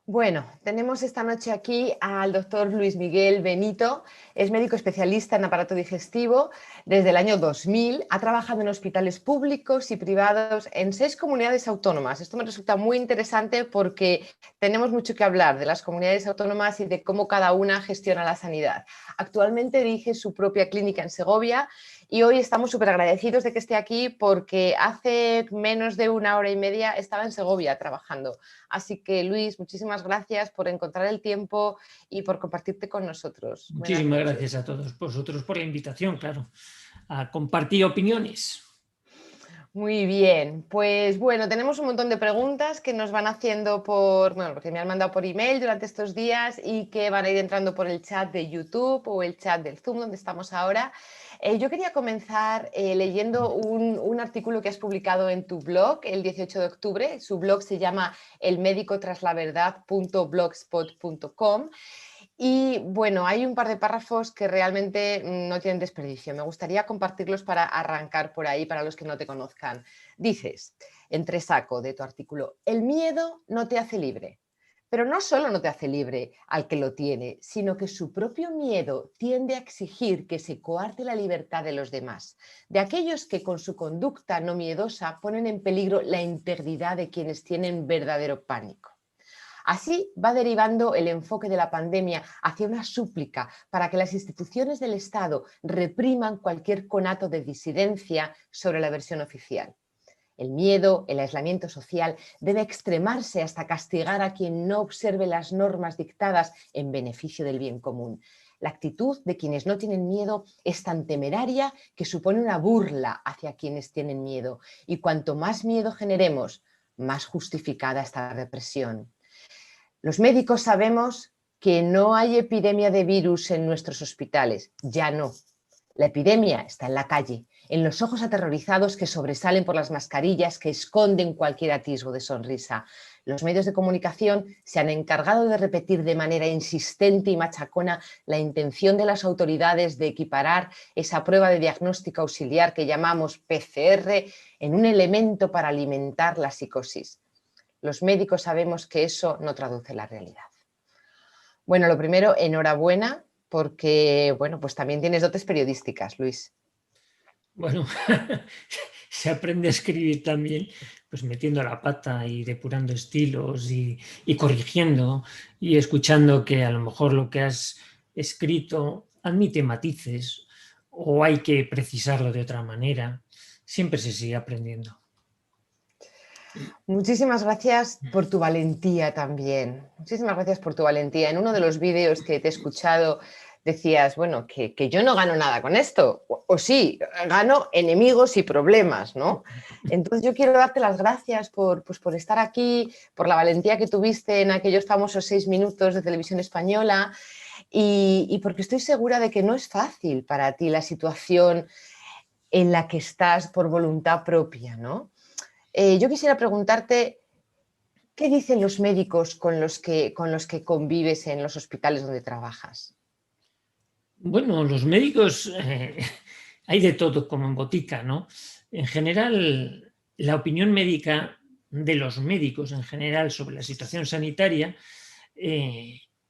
Bueno, tenemos esta noche aquí al doctor Luis Miguel Benito. Es médico especialista en aparato digestivo desde el año 2000. Ha trabajado en hospitales públicos y privados en 6 comunidades autónomas. Esto me resulta muy interesante porque tenemos mucho que hablar de las comunidades autónomas y de cómo cada una gestiona la sanidad. Actualmente dirige su propia clínica en Segovia y hoy estamos súper agradecidos de que esté aquí porque hace menos de 1 hora y media estaba en Segovia trabajando. Así que, Luis, muchísimas gracias por encontrar el tiempo y por compartirte con nosotros. Buenas Muchísimas noches. gracias a todos vosotros por la invitación, claro, a compartir opiniones. Muy bien, pues bueno, tenemos un montón de preguntas que nos van haciendo porque me han mandado por email durante estos días y que van a ir entrando por el chat de YouTube o el chat del Zoom donde estamos ahora. Yo quería comenzar leyendo un artículo que has publicado en tu blog el 18 de octubre. Su blog se llama elmedicotraslaverdad.blogspot.com. Y bueno, hay un par de párrafos que realmente no tienen desperdicio. Me gustaría compartirlos para arrancar por ahí, para los que no te conozcan. Dices, entre saco de tu artículo, el miedo no te hace libre. Pero no solo no te hace libre al que lo tiene, sino que su propio miedo tiende a exigir que se coarte la libertad de los demás, de aquellos que con su conducta no miedosa ponen en peligro la integridad de quienes tienen verdadero pánico. Así va derivando el enfoque de la pandemia hacia una súplica para que las instituciones del Estado repriman cualquier conato de disidencia sobre la versión oficial. El miedo, el aislamiento social debe extremarse hasta castigar a quien no observe las normas dictadas en beneficio del bien común. La actitud de quienes no tienen miedo es tan temeraria que supone una burla hacia quienes tienen miedo. Y cuanto más miedo generemos, más justificada está la represión. Los médicos sabemos que no hay epidemia de virus en nuestros hospitales, ya no. La epidemia está en la calle, en los ojos aterrorizados que sobresalen por las mascarillas que esconden cualquier atisbo de sonrisa. Los medios de comunicación se han encargado de repetir de manera insistente y machacona la intención de las autoridades de equiparar esa prueba de diagnóstico auxiliar que llamamos PCR en un elemento para alimentar la psicosis. Los médicos sabemos que eso no traduce la realidad. Bueno, lo primero, enhorabuena, porque bueno, pues también tienes dotes periodísticas, Luis. Bueno, se aprende a escribir también, pues metiendo la pata y depurando estilos y corrigiendo y escuchando que a lo mejor lo que has escrito admite matices o hay que precisarlo de otra manera. Siempre se sigue aprendiendo. Muchísimas gracias por tu valentía también. Muchísimas gracias por tu valentía. En uno de los vídeos que te he escuchado decías, bueno, que yo no gano nada con esto. O sí, gano enemigos y problemas, ¿no? Entonces yo quiero darte las gracias por estar aquí, por la valentía que tuviste en aquellos famosos 6 minutos de televisión española y porque estoy segura de que no es fácil para ti la situación en la que estás por voluntad propia, ¿no? Yo quisiera preguntarte, ¿qué dicen los médicos con los que convives en los hospitales donde trabajas? Bueno, los médicos, hay de todo como en botica, ¿no? En general, la opinión médica de los médicos en general sobre la situación sanitaria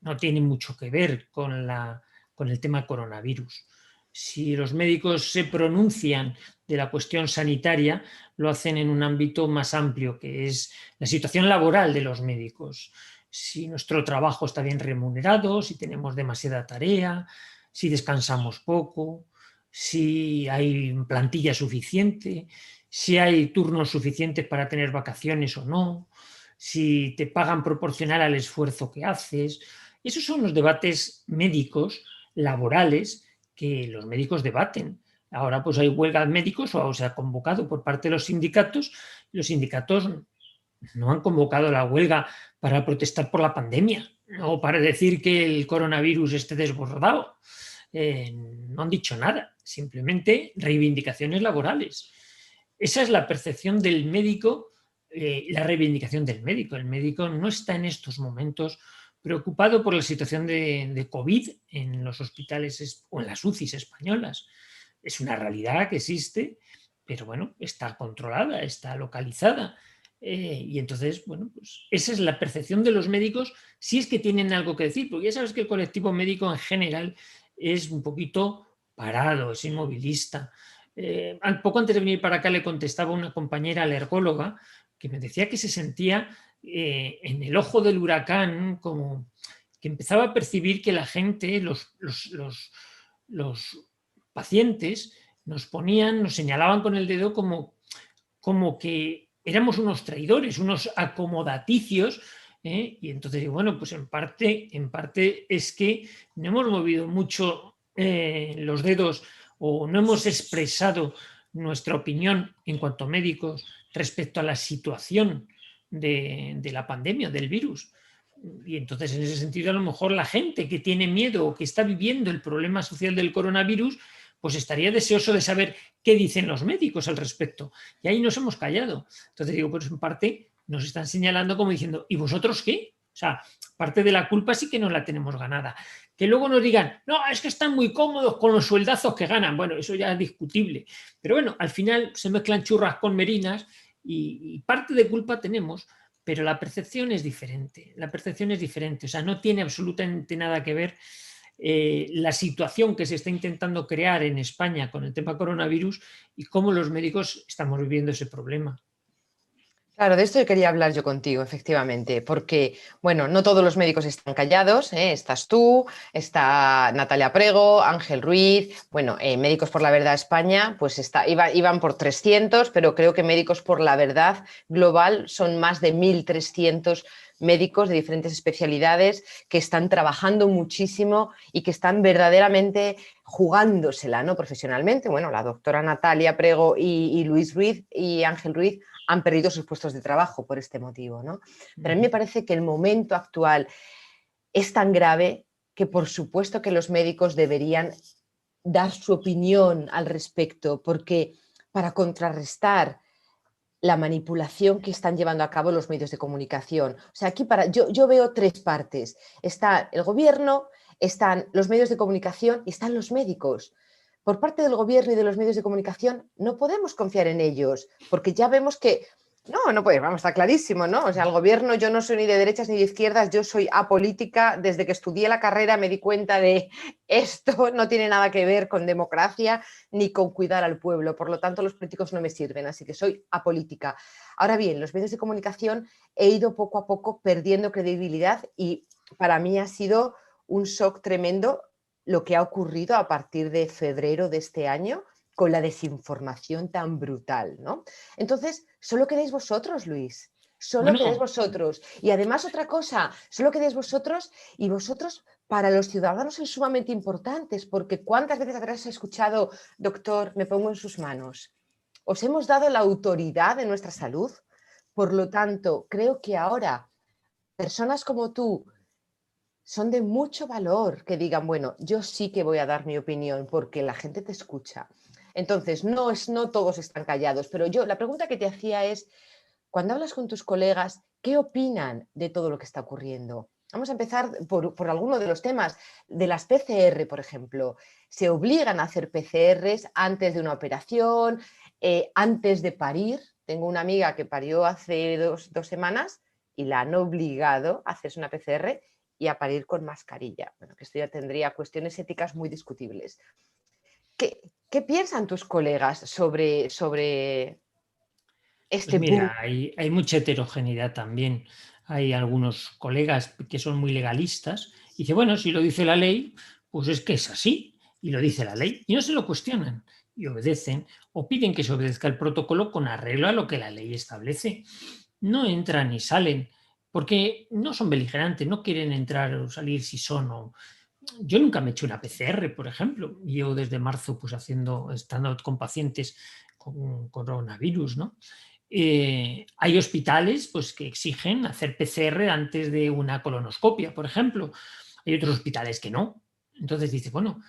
no tiene mucho que ver con el tema coronavirus. Si los médicos se pronuncian de la cuestión sanitaria, lo hacen en un ámbito más amplio, que es la situación laboral de los médicos. Si nuestro trabajo está bien remunerado, si tenemos demasiada tarea, si descansamos poco, si hay plantilla suficiente, si hay turnos suficientes para tener vacaciones o no, si te pagan proporcional al esfuerzo que haces. Esos son los debates médicos, laborales, que los médicos debaten. Ahora pues hay huelga de médicos o se ha convocado por parte de los sindicatos. Los sindicatos no han convocado la huelga para protestar por la pandemia o para decir que el coronavirus esté desbordado. No han dicho nada, simplemente reivindicaciones laborales. Esa es la percepción del médico, la reivindicación del médico. El médico no está en estos momentos preocupado por la situación de COVID en los hospitales o en las UCIs españolas. Es una realidad que existe, pero bueno, está controlada, está localizada. Y entonces, bueno, pues esa es la percepción de los médicos, si es que tienen algo que decir, porque ya sabes que el colectivo médico en general es un poquito parado, es inmovilista. Poco antes de venir para acá le contestaba una compañera alergóloga que me decía que se sentía en el ojo del huracán, como que empezaba a percibir que la gente, los pacientes, nos señalaban con el dedo como que éramos unos traidores, unos acomodaticios, y entonces, bueno, pues en parte es que no hemos movido mucho los dedos o no hemos expresado nuestra opinión en cuanto a médicos respecto a la situación de la pandemia, del virus. Y entonces, en ese sentido, a lo mejor la gente que tiene miedo o que está viviendo el problema social del coronavirus, pues estaría deseoso de saber qué dicen los médicos al respecto. Y ahí nos hemos callado. Entonces digo, pues en parte nos están señalando como diciendo, ¿y vosotros qué? O sea, parte de la culpa sí que no la tenemos ganada. Que luego nos digan, no, es que están muy cómodos con los sueldazos que ganan. Bueno, eso ya es discutible. Pero bueno, al final se mezclan churras con merinas y parte de culpa tenemos, pero la percepción es diferente. La percepción es diferente. O sea, no tiene absolutamente nada que ver la situación que se está intentando crear en España con el tema coronavirus y cómo los médicos estamos viviendo ese problema. Claro, de esto quería hablar yo contigo, efectivamente, porque, bueno, no todos los médicos están callados, ¿eh? Estás tú, está Natalia Prego, Ángel Ruiz, bueno, Médicos por la Verdad España, pues iban por 300, pero creo que Médicos por la Verdad global son más de 1.300 médicos de diferentes especialidades que están trabajando muchísimo y que están verdaderamente jugándosela, ¿no? Profesionalmente. Bueno, la doctora Natalia Prego y Luis Ruiz y Ángel Ruiz han perdido sus puestos de trabajo por este motivo, ¿no? Pero a mí me parece que el momento actual es tan grave que por supuesto que los médicos deberían dar su opinión al respecto, porque para contrarrestar la manipulación que están llevando a cabo los medios de comunicación. O sea, aquí yo veo tres partes. Está el gobierno, están los medios de comunicación y están los médicos. Por parte del gobierno y de los medios de comunicación no podemos confiar en ellos, porque ya vemos que no puede, vamos, está clarísimo, ¿no? O sea, el gobierno, yo no soy ni de derechas ni de izquierdas, yo soy apolítica. Desde que estudié la carrera me di cuenta de esto no tiene nada que ver con democracia ni con cuidar al pueblo. Por lo tanto, los políticos no me sirven, así que soy apolítica. Ahora bien, los medios de comunicación he ido poco a poco perdiendo credibilidad y para mí ha sido un shock tremendo lo que ha ocurrido a partir de febrero de este año con la desinformación tan brutal, ¿no? Entonces, solo quedáis vosotros, Luis, solo quedáis vosotros. Y además otra cosa, solo quedáis vosotros y vosotros para los ciudadanos son sumamente importantes, porque ¿cuántas veces habrás escuchado, doctor, me pongo en sus manos? Os hemos dado la autoridad de nuestra salud, por lo tanto, creo que ahora personas como tú son de mucho valor que digan, bueno, yo sí que voy a dar mi opinión porque la gente te escucha. Entonces, no todos están callados, pero la pregunta que te hacía es, cuando hablas con tus colegas, ¿qué opinan de todo lo que está ocurriendo? Vamos a empezar por alguno de los temas. De las PCR, por ejemplo, se obligan a hacer PCRs antes de una operación, antes de parir. Tengo una amiga que parió hace dos semanas y la han obligado a hacerse una PCR y a parir con mascarilla. Bueno, que esto ya tendría cuestiones éticas muy discutibles. ¿Qué piensan tus colegas sobre este pues boom? mira, hay mucha heterogeneidad también. Hay algunos colegas que son muy legalistas y dicen, bueno, si lo dice la ley, pues es que es así y lo dice la ley y no se lo cuestionan y obedecen o piden que se obedezca el protocolo con arreglo a lo que la ley establece. No entran ni salen porque no son beligerantes, no quieren entrar o salir si son o... Yo nunca me he hecho una PCR, por ejemplo. Llevo desde marzo pues estando con pacientes con coronavirus, ¿no? Hay hospitales pues, que exigen hacer PCR antes de una colonoscopia, por ejemplo. Hay otros hospitales que no. Entonces dice, bueno,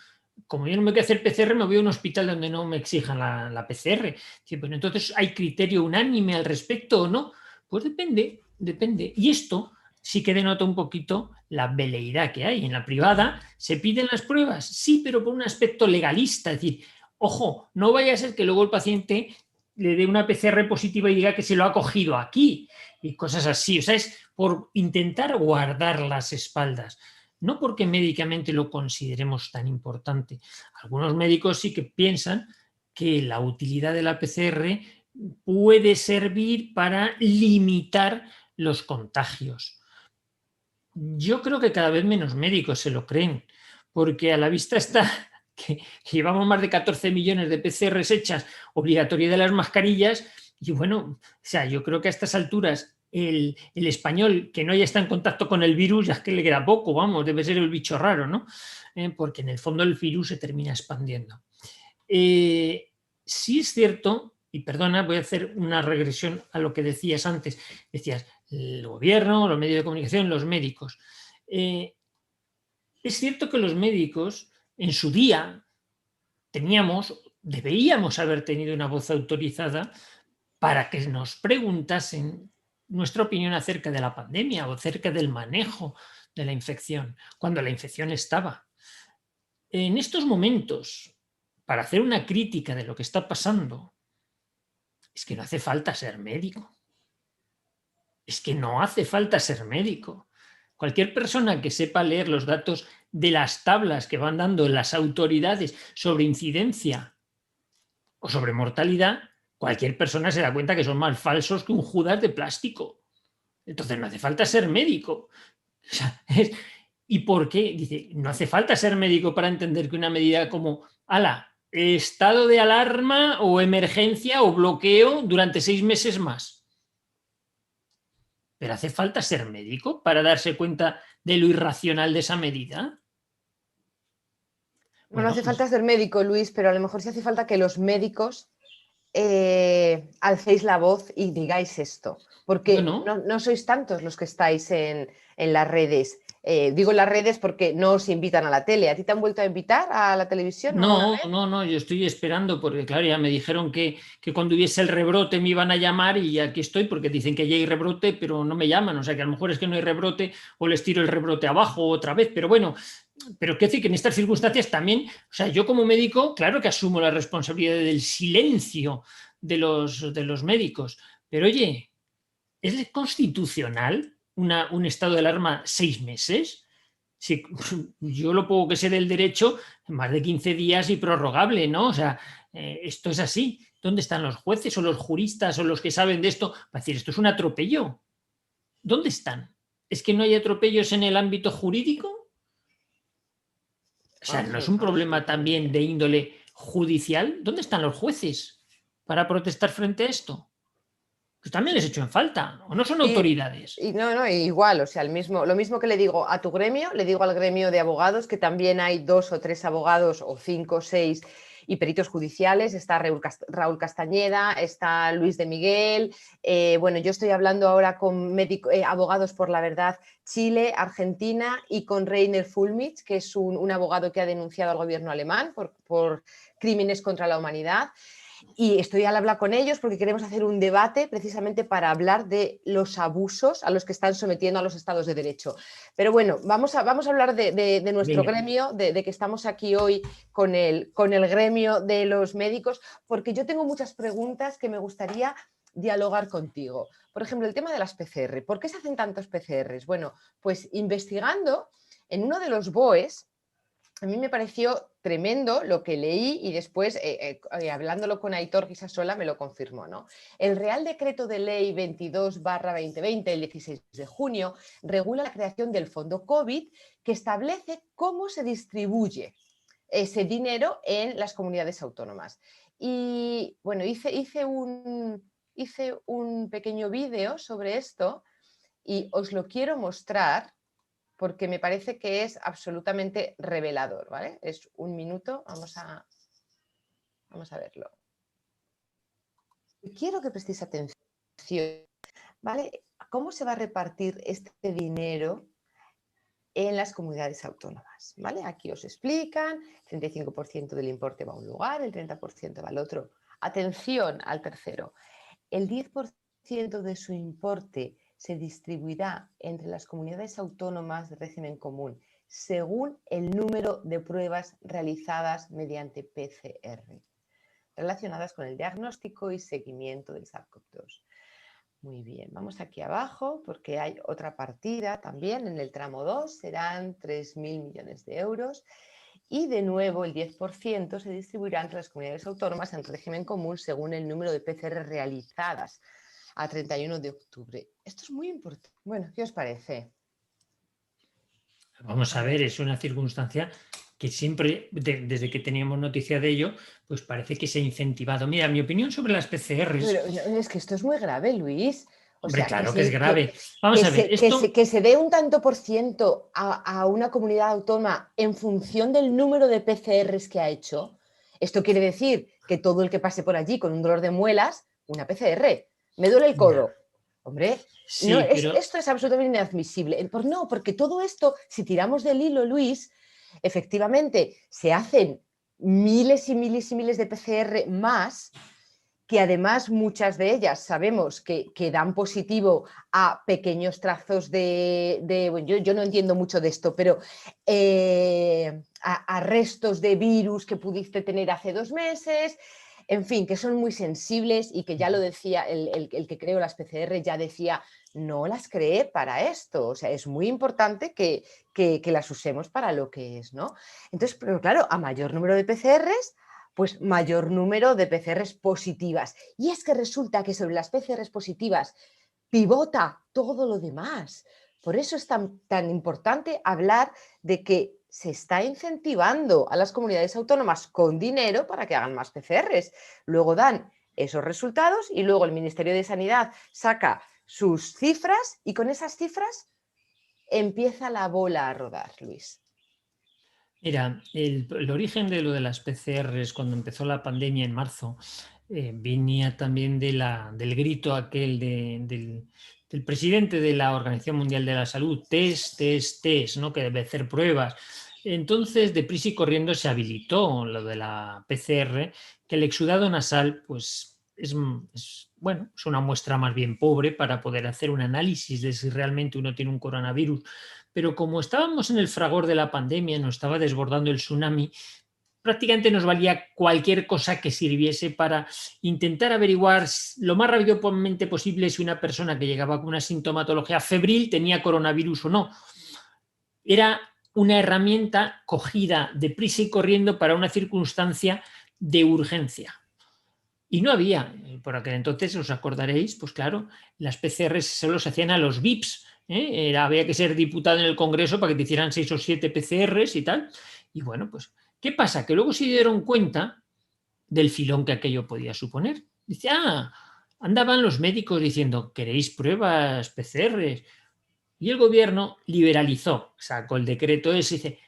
como yo no me quiero hacer PCR, me voy a un hospital donde no me exijan la PCR. Dice, bueno, entonces, ¿hay criterio unánime al respecto o no? Pues depende. Y esto sí que denota un poquito la veleidad que hay. En la privada se piden las pruebas, sí, pero por un aspecto legalista. Es decir, ojo, no vaya a ser que luego el paciente le dé una PCR positiva y diga que se lo ha cogido aquí y cosas así. O sea, es por intentar guardar las espaldas, no porque médicamente lo consideremos tan importante. Algunos médicos sí que piensan que la utilidad de la PCR puede servir para limitar los contagios. Yo creo que cada vez menos médicos se lo creen, porque a la vista está que llevamos más de 14 millones de PCRs hechas, obligatoriedad de las mascarillas, y bueno, o sea, yo creo que a estas alturas el español que no haya estado en contacto con el virus ya es que le queda poco, vamos, debe ser el bicho raro, ¿no? Porque en el fondo el virus se termina expandiendo. Sí es cierto, y perdona, voy a hacer una regresión a lo que decías antes. Decías, el gobierno, los medios de comunicación, los médicos. Es cierto que los médicos en su día deberíamos haber tenido una voz autorizada para que nos preguntasen nuestra opinión acerca de la pandemia o acerca del manejo de la infección, cuando la infección estaba. En estos momentos, para hacer una crítica de lo que está pasando, es que no hace falta ser médico. Es que no hace falta ser médico. Cualquier persona que sepa leer los datos de las tablas que van dando las autoridades sobre incidencia o sobre mortalidad, cualquier persona se da cuenta que son más falsos que un Judas de plástico. Entonces no hace falta ser médico. O sea, ¿y por qué? Dice, no hace falta ser médico para entender que una medida como, estado de alarma o emergencia o bloqueo durante 6 meses más. ¿Pero hace falta ser médico para darse cuenta de lo irracional de esa medida? No Bueno, hace falta ser médico, Luis, pero a lo mejor sí hace falta que los médicos alcéis la voz y digáis esto, porque bueno, no sois tantos los que estáis en las redes. Digo las redes porque no os invitan a la tele. ¿A ti te han vuelto a invitar a la televisión alguna vez? no, yo estoy esperando porque, claro, ya me dijeron que cuando hubiese el rebrote me iban a llamar y aquí estoy porque dicen que ya hay rebrote, pero no me llaman, o sea que a lo mejor es que no hay rebrote o les tiro el rebrote abajo otra vez, pero bueno, pero quiero decir que en estas circunstancias también, o sea, yo como médico, claro que asumo la responsabilidad del silencio de los médicos, pero oye, ¿es constitucional un estado de alarma 6 meses? Si, yo lo poco que sé del derecho, más de 15 días y prorrogable, ¿no? O sea, esto es así. ¿Dónde están los jueces o los juristas o los que saben de esto? Para decir, esto es un atropello. ¿Dónde están? ¿Es que no hay atropellos en el ámbito jurídico? O sea, ¿no es un problema también de índole judicial? ¿Dónde están los jueces para protestar frente a esto? Pues también les echo en falta, o no son Sí, autoridades. y no, igual, o sea, lo mismo que le digo a tu gremio, le digo al gremio de abogados, que también hay 2 o 3 abogados, o 5 o 6, y peritos judiciales. Está Raúl Castañeda, está Luis de Miguel. Bueno, yo estoy hablando ahora con Abogados por la Verdad Chile, Argentina, y con Rainer Fulmich, que es un abogado que ha denunciado al gobierno alemán por crímenes contra la humanidad. Y estoy al hablar con ellos porque queremos hacer un debate precisamente para hablar de los abusos a los que están sometiendo a los estados de derecho. Pero bueno, vamos a hablar de nuestro Venga. gremio, de que estamos aquí hoy con el gremio de los médicos, porque yo tengo muchas preguntas que me gustaría dialogar contigo. Por ejemplo, el tema de las PCR. ¿Por qué se hacen tantos PCRs? Bueno, pues investigando en uno de los BOEs, a mí me pareció tremendo lo que leí y después, hablándolo con Aitor Guisasola, me lo confirmó, ¿no? El Real Decreto de Ley 22/2020, el 16 de junio, regula la creación del Fondo COVID, que establece cómo se distribuye ese dinero en las comunidades autónomas. Y bueno, hice un pequeño vídeo sobre esto y os lo quiero mostrar porque me parece que es absolutamente revelador, ¿vale? Es 1 minuto, vamos a verlo. Quiero que prestéis atención, ¿vale? ¿Cómo se va a repartir este dinero en las comunidades autónomas? ¿Vale? Aquí os explican, el 35% del importe va a un lugar, el 30% va al otro. Atención al tercero, el 10% de su importe se distribuirá entre las comunidades autónomas de régimen común según el número de pruebas realizadas mediante PCR. relacionadas con el diagnóstico y seguimiento del SARS-CoV-2. Muy bien, vamos aquí abajo porque hay otra partida también en el tramo 2, serán 3.000 millones de euros. Y de nuevo el 10% se distribuirá entre las comunidades autónomas en régimen común según el número de PCR realizadas a 31 de octubre. Esto es muy importante. Bueno, ¿qué os parece? Vamos a ver, es una circunstancia que siempre, desde que teníamos noticia de ello, pues parece que se ha incentivado. Mira, mi opinión sobre las PCRs... Pero es que esto es muy grave, Luis. O Hombre, sea, claro que es grave. Vamos a ver, esto... que se dé un tanto por ciento a una comunidad autónoma en función del número de PCRs que ha hecho. Esto quiere decir que todo el que pase por allí con un dolor de muelas, una PCR. Me duele el codo. Ya. Hombre, no, Sí, pero... esto es absolutamente inadmisible. No, porque todo esto, si tiramos del hilo, Luis, efectivamente se hacen miles y miles y miles de PCR más, que además muchas de ellas sabemos que dan positivo a pequeños trazos bueno, yo no entiendo mucho de esto, pero a restos de virus que pudiste tener hace 2 meses, en fin, que son muy sensibles y que ya lo decía el que creó las PCR, ya decía, no las creé para esto, o sea, es muy importante que las usemos para lo que es, ¿no? Entonces, pero claro, a mayor número de PCRs, pues mayor número de PCRs positivas. Y es que resulta que sobre las PCRs positivas pivota todo lo demás. Por eso es tan importante hablar de que se está incentivando a las comunidades autónomas con dinero para que hagan más PCRs. Luego dan esos resultados y luego el Ministerio de Sanidad saca sus cifras y con esas cifras empieza la bola a rodar, Luis. Mira, el origen de lo de las PCRs cuando empezó la pandemia en marzo venía también del grito aquel del presidente de la Organización Mundial de la Salud, test, ¿no? Que debe hacer pruebas. Entonces, deprisa y corriendo se habilitó lo de la PCR, que el exudado nasal, pues bueno, es una muestra más bien pobre para poder hacer un análisis de si realmente uno tiene un coronavirus. Pero como estábamos en el fragor de la pandemia, nos estaba desbordando el tsunami, prácticamente nos valía cualquier cosa que sirviese para intentar averiguar lo más rápidamente posible si una persona que llegaba con una sintomatología febril tenía coronavirus o no. Era una herramienta cogida deprisa y corriendo para una circunstancia de urgencia. Y no había, por aquel entonces, os acordaréis, pues claro, las PCRs solo se hacían a los VIPs, había que ser diputado en el Congreso para que te hicieran 6 o 7 PCRs y tal. Y bueno, pues, ¿qué pasa? Que luego se dieron cuenta del filón que aquello podía suponer. Dice, andaban los médicos diciendo, ¿queréis pruebas PCRs? Y el gobierno liberalizó, sacó el decreto ese y dice,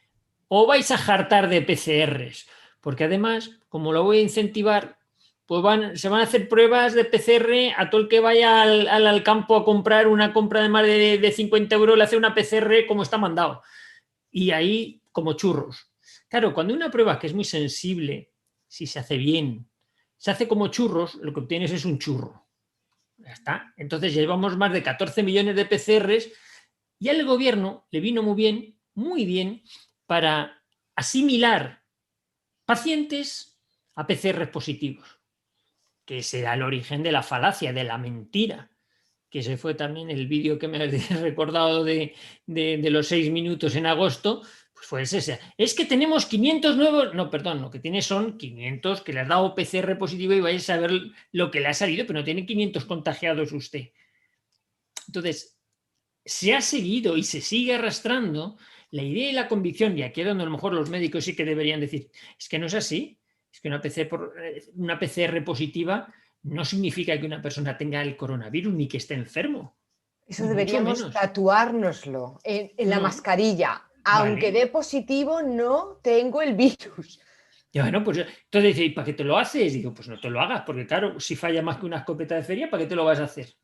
o vais a jartar de PCRs, porque además, como lo voy a incentivar, pues se van a hacer pruebas de PCR a todo el que vaya al campo a comprar una compra de más de 50 euros, le hace una PCR como está mandado. Y ahí como churros. Claro, cuando una prueba que es muy sensible, si se hace bien, se hace como churros, lo que obtienes es un churro. Ya está. Entonces llevamos más de 14 millones de PCRs y al gobierno le vino muy bien, para asimilar pacientes a PCRs positivos, que será el origen de la falacia, de la mentira, que ese fue también el vídeo que me has recordado de los 6 minutos en agosto, pues fue ese. Es que tenemos 500 nuevos, no, perdón, lo que tiene son 500 que le has dado PCR positivo y vais a ver lo que le ha salido, pero no tiene 500 contagiados usted. Entonces, se ha seguido y se sigue arrastrando la idea y la convicción, y aquí es donde a lo mejor los médicos sí que deberían decir, es que no es así, es que una PCR positiva no significa que una persona tenga el coronavirus ni que esté enfermo, Eso ni mucho deberíamos menos. tatuárnoslo en la No, mascarilla. Aunque vale. dé positivo, no tengo el virus. Y bueno, pues entonces dice, ¿y para qué te lo haces? Y digo, pues no te lo hagas, porque claro, si falla más que una escopeta de feria, ¿para qué te lo vas a hacer?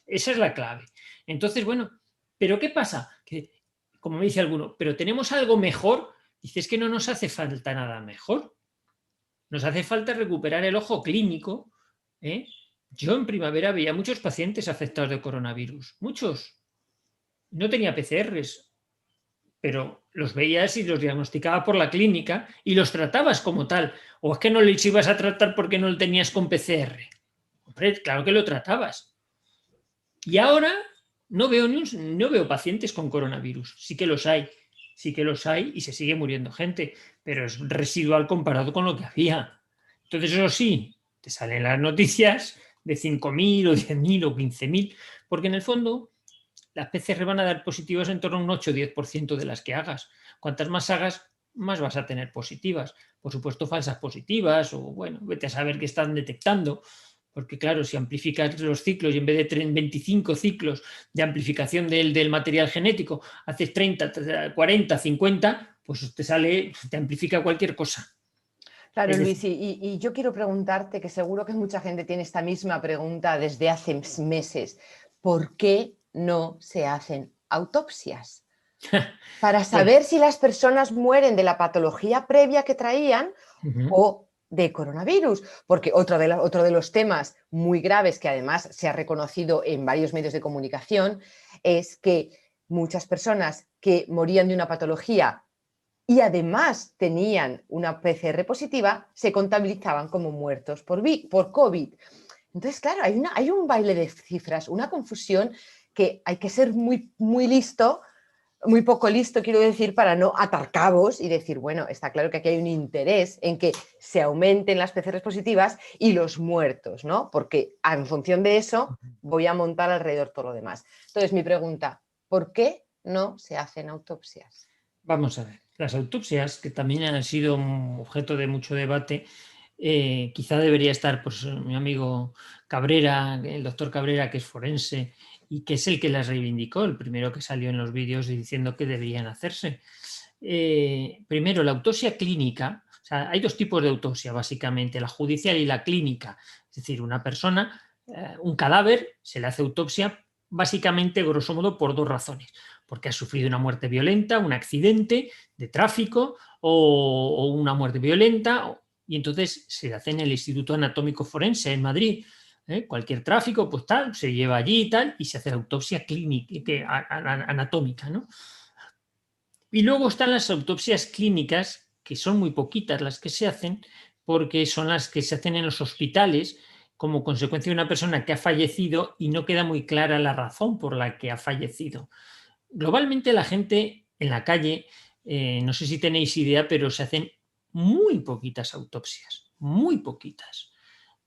Esa es la clave. Entonces, bueno, ¿pero qué pasa? Que, como me dice alguno, ¿pero tenemos algo mejor? Dices que no nos hace falta nada mejor. Nos hace falta recuperar el ojo clínico. ¿eh? Yo en primavera veía muchos pacientes afectados de coronavirus. Muchos. No tenía PCRs, pero los veías y los diagnosticabas por la clínica y los tratabas como tal. O es que no les ibas a tratar porque no lo tenías con PCR. Hombre, claro que lo tratabas. Y ahora no veo pacientes con coronavirus. Sí que los hay y se sigue muriendo gente, pero es residual comparado con lo que había. Entonces, eso sí, te salen las noticias de 5.000 o 10.000 o 15.000, porque en el fondo las PCR van a dar positivas en torno a un 8 o 10% de las que hagas. Cuantas más hagas, más vas a tener positivas. Por supuesto, falsas positivas, o bueno, vete a saber qué están detectando. Porque claro, si amplificas los ciclos y en vez de 25 ciclos de amplificación del material genético, haces 30, 40, 50, pues te amplifica cualquier cosa. Claro, Luis, y yo quiero preguntarte, que seguro que mucha gente tiene esta misma pregunta desde hace meses, ¿por qué no se hacen autopsias? Para Bueno, saber si las personas mueren de la patología previa que traían o de coronavirus, porque otro de los temas muy graves que además se ha reconocido en varios medios de comunicación es que muchas personas que morían de una patología y además tenían una PCR positiva, se contabilizaban como muertos por COVID. Entonces, claro, hay un baile de cifras, una confusión que hay que ser muy, muy listo, muy poco listo, quiero decir, para no atar cabos y decir, bueno, está claro que aquí hay un interés en que se aumenten las PCRs positivas y los muertos, ¿no? Porque en función de eso voy a montar alrededor todo lo demás. Entonces, mi pregunta, ¿por qué no se hacen autopsias? vamos a ver. Las autopsias, que también han sido un objeto de mucho debate, quizá debería estar pues, mi amigo Cabrera, el doctor Cabrera, que es forense y que es el que las reivindicó, el primero que salió en los vídeos diciendo que deberían hacerse. Primero, la autopsia clínica. O sea, hay dos tipos de autopsia, básicamente, la judicial y la clínica. Es decir, una persona, un cadáver, se le hace autopsia básicamente, grosso modo, por dos razones. Porque ha sufrido una muerte violenta, un accidente de tráfico o una muerte violenta, y entonces se hace en el Instituto Anatómico Forense en Madrid. Cualquier tráfico, pues tal, se lleva allí y tal, y se hace la autopsia clínica, anatómica, ¿no? Y luego están las autopsias clínicas, que son muy poquitas las que se hacen, porque son las que se hacen en los hospitales como consecuencia de una persona que ha fallecido y no queda muy clara la razón por la que ha fallecido. Globalmente la gente en la calle, no sé si tenéis idea, pero se hacen muy poquitas autopsias, muy poquitas.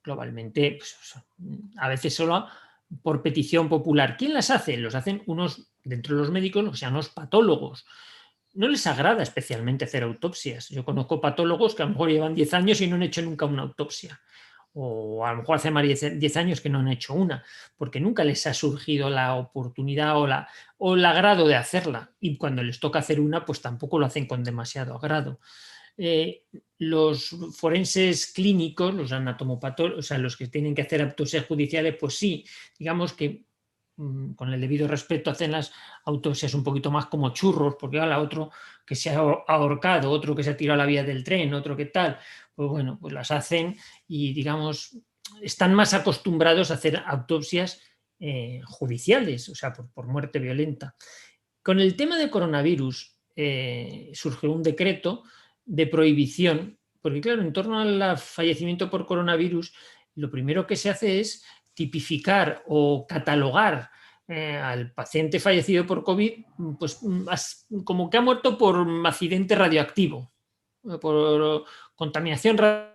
Globalmente, pues, a veces solo por petición popular. ¿Quién las hace? Los hacen unos, dentro de los médicos, o sea, unos patólogos. No les agrada especialmente hacer autopsias. Yo conozco patólogos que a lo mejor llevan 10 años y no han hecho nunca una autopsia. O a lo mejor hace más de 10 años que no han hecho una, porque nunca les ha surgido la oportunidad o el agrado de hacerla. Y cuando les toca hacer una, pues tampoco lo hacen con demasiado agrado. Los forenses clínicos, los anatomopatólogos, o sea, los que tienen que hacer autopsias judiciales, pues sí, digamos que con el debido respeto, hacen las autopsias un poquito más como churros, porque ahora otro que se ha ahorcado, otro que se ha tirado a la vía del tren, otro que tal, pues bueno, pues las hacen y digamos, están más acostumbrados a hacer autopsias judiciales, o sea, por muerte violenta. Con el tema del coronavirus surgió un decreto de prohibición, porque claro, en torno al fallecimiento por coronavirus, lo primero que se hace es tipificar o catalogar al paciente fallecido por COVID, pues como que ha muerto por accidente radioactivo, por contaminación radioactiva